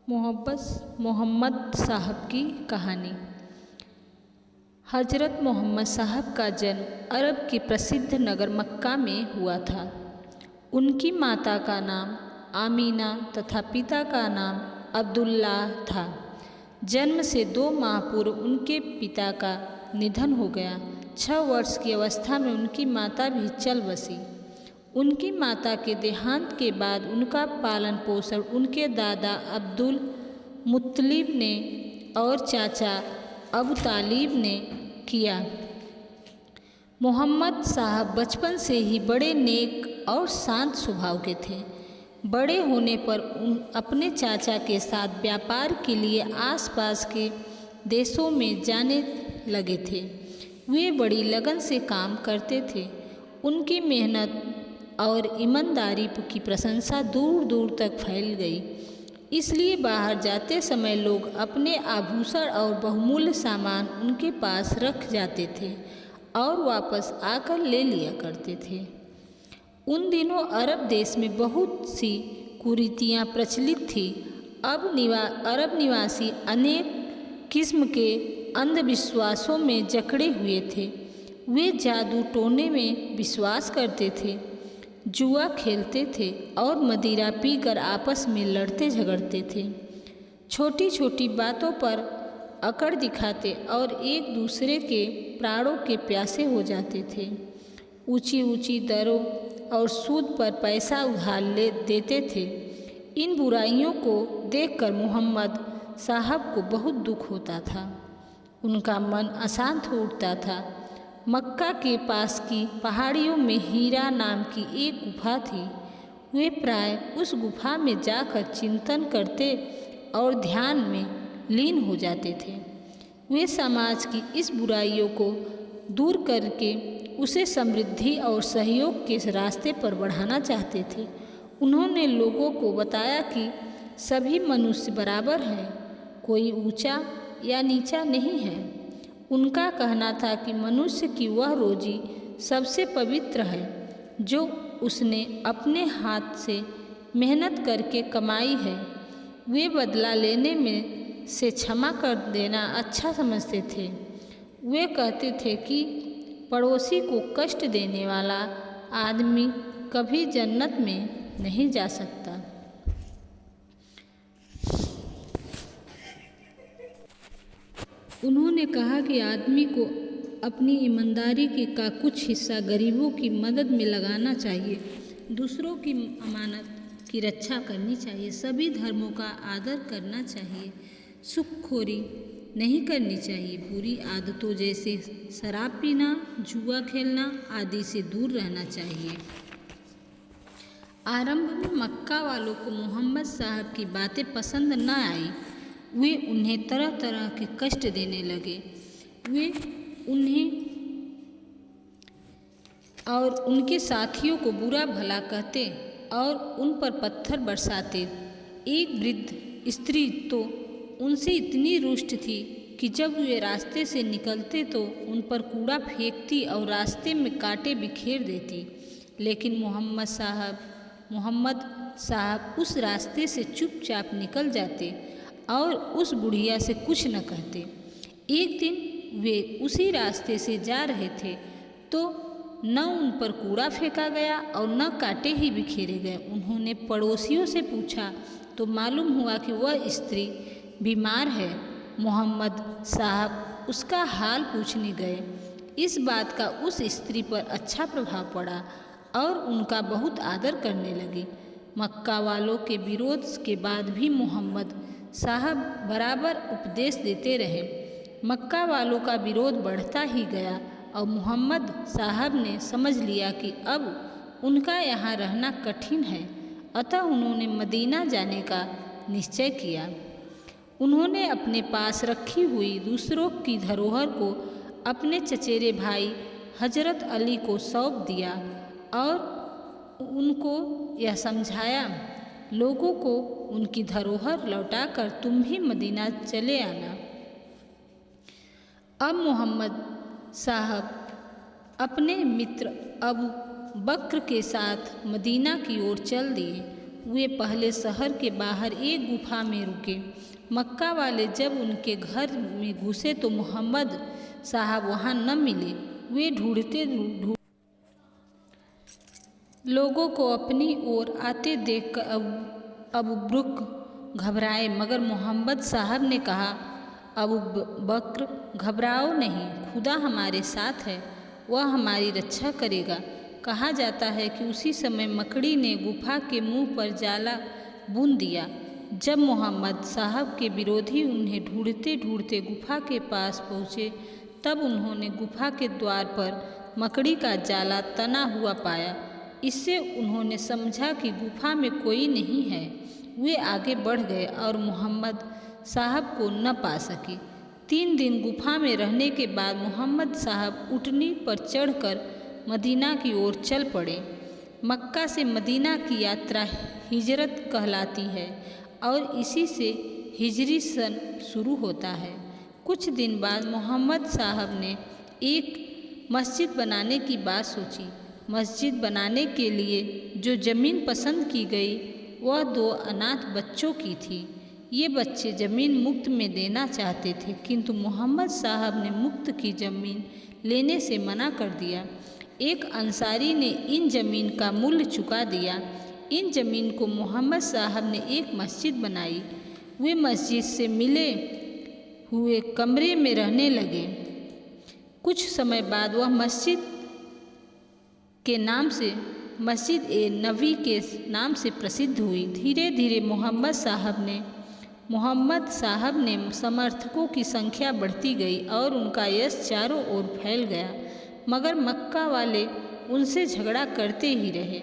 मोहम्मद साहब की कहानी। हज़रत मोहम्मद साहब का जन्म अरब के प्रसिद्ध नगर मक्का में हुआ था। उनकी माता का नाम आमीना तथा पिता का नाम अब्दुल्लाह था। जन्म से 2 माह पूर्व उनके पिता का निधन हो गया। 6 वर्ष की अवस्था में उनकी माता भी चल बसी। उनकी माता के देहांत के बाद उनका पालन पोषण उनके दादा अब्दुल मुत्तलिब ने और चाचा अबू तालिब ने किया। मोहम्मद साहब बचपन से ही बड़े नेक और शांत स्वभाव के थे। बड़े होने पर अपने चाचा के साथ व्यापार के लिए आसपास के देशों में जाने लगे थे। वे बड़ी लगन से काम करते थे। उनकी मेहनत और ईमानदारी की प्रशंसा दूर दूर तक फैल गई। इसलिए बाहर जाते समय लोग अपने आभूषण और बहुमूल्य सामान उनके पास रख जाते थे और वापस आकर ले लिया करते थे। उन दिनों अरब देश में बहुत सी कुरीतियाँ प्रचलित थी। अरब निवासी अनेक किस्म के अंधविश्वासों में जकड़े हुए थे। वे जादू टोने में विश्वास करते थे, जुआ खेलते थे और मदिरा पीकर आपस में लड़ते झगड़ते थे। छोटी छोटी बातों पर अकड़ दिखाते और एक दूसरे के प्राणों के प्यासे हो जाते थे। ऊंची ऊंची दरों और सूद पर पैसा उधार ले देते थे। इन बुराइयों को देखकर मोहम्मद साहब को बहुत दुख होता था। उनका मन अशांत हो उठता था। मक्का के पास की पहाड़ियों में हीरा नाम की एक गुफा थी। वे प्राय उस गुफा में जाकर चिंतन करते और ध्यान में लीन हो जाते थे। वे समाज की इस बुराइयों को दूर करके उसे समृद्धि और सहयोग के रास्ते पर बढ़ाना चाहते थे। उन्होंने लोगों को बताया कि सभी मनुष्य बराबर हैं, कोई ऊंचा या नीचा नहीं है। उनका कहना था कि मनुष्य की वह रोजी सबसे पवित्र है जो उसने अपने हाथ से मेहनत करके कमाई है। वे बदला लेने में से क्षमा कर देना अच्छा समझते थे। वे कहते थे कि पड़ोसी को कष्ट देने वाला आदमी कभी जन्नत में नहीं जा सकता। उन्होंने कहा कि आदमी को अपनी ईमानदारी का कुछ हिस्सा गरीबों की मदद में लगाना चाहिए, दूसरों की अमानत की रक्षा करनी चाहिए, सभी धर्मों का आदर करना चाहिए, सुखखोरी नहीं करनी चाहिए, बुरी आदतों जैसे शराब पीना, जुआ खेलना आदि से दूर रहना चाहिए। आरंभ में मक्का वालों को मोहम्मद साहब की बातें पसंद न आई। वे उन्हें तरह तरह के कष्ट देने लगे। वे उन्हें और उनके साथियों को बुरा भला कहते और उन पर पत्थर बरसाते। एक वृद्ध स्त्री तो उनसे इतनी रुष्ट थी कि जब वे रास्ते से निकलते तो उन पर कूड़ा फेंकती और रास्ते में कांटे बिखेर देती। लेकिन मोहम्मद साहब उस रास्ते से चुपचाप निकल जाते और उस बुढ़िया से कुछ न कहते। एक दिन वे उसी रास्ते से जा रहे थे तो न उन पर कूड़ा फेंका गया और न कांटे ही बिखेरे गए। उन्होंने पड़ोसियों से पूछा तो मालूम हुआ कि वह स्त्री बीमार है। मोहम्मद साहब उसका हाल पूछने गए। इस बात का उस स्त्री पर अच्छा प्रभाव पड़ा और उनका बहुत आदर करने लगी। मक्का वालों के विरोध के बाद भी मोहम्मद साहब बराबर उपदेश देते रहे। मक्का वालों का विरोध बढ़ता ही गया और मोहम्मद साहब ने समझ लिया कि अब उनका यहाँ रहना कठिन है। अतः उन्होंने मदीना जाने का निश्चय किया। उन्होंने अपने पास रखी हुई दूसरों की धरोहर को अपने चचेरे भाई हजरत अली को सौंप दिया और उनको यह समझाया, लोगों को उनकी धरोहर लौटाकर तुम भी मदीना चले आना। अब मोहम्मद साहब अपने मित्र अबू बकर के साथ मदीना की ओर चल दिए। वे पहले शहर के बाहर एक गुफा में रुके। मक्का वाले जब उनके घर में घुसे तो मोहम्मद साहब वहाँ न मिले। वे ढूंढते लोगों को अपनी ओर आते देखकर अबू बकर घबराए, मगर मोहम्मद साहब ने कहा, अबू बकर घबराओ नहीं, खुदा हमारे साथ है, वह हमारी रक्षा करेगा। कहा जाता है कि उसी समय मकड़ी ने गुफा के मुंह पर जाला बुन दिया। जब मोहम्मद साहब के विरोधी उन्हें ढूंढते ढूंढते गुफा के पास पहुँचे तब उन्होंने गुफा के द्वार पर मकड़ी का जाला तना हुआ पाया। इससे उन्होंने समझा कि गुफा में कोई नहीं है। वे आगे बढ़ गए और मोहम्मद साहब को न पा सके। 3 दिन गुफा में रहने के बाद मोहम्मद साहब ऊँटनी पर चढ़कर मदीना की ओर चल पड़े। मक्का से मदीना की यात्रा हिजरत कहलाती है और इसी से हिजरी सन शुरू होता है। कुछ दिन बाद मोहम्मद साहब ने एक मस्जिद बनाने की बात सोची। मस्जिद बनाने के लिए जो ज़मीन पसंद की गई वह 2 अनाथ बच्चों की थी। ये बच्चे ज़मीन मुफ्त में देना चाहते थे, किंतु मोहम्मद साहब ने मुफ्त की ज़मीन लेने से मना कर दिया। एक अंसारी ने इन ज़मीन का मूल्य चुका दिया। इन ज़मीन को मोहम्मद साहब ने एक मस्जिद बनाई। वे मस्जिद से मिले हुए कमरे में रहने लगे। कुछ समय बाद वह मस्जिद के नाम से मस्जिद ए नबी के नाम से प्रसिद्ध हुई। धीरे धीरे मोहम्मद साहब ने समर्थकों की संख्या बढ़ती गई और उनका यश चारों ओर फैल गया, मगर मक्का वाले उनसे झगड़ा करते ही रहे।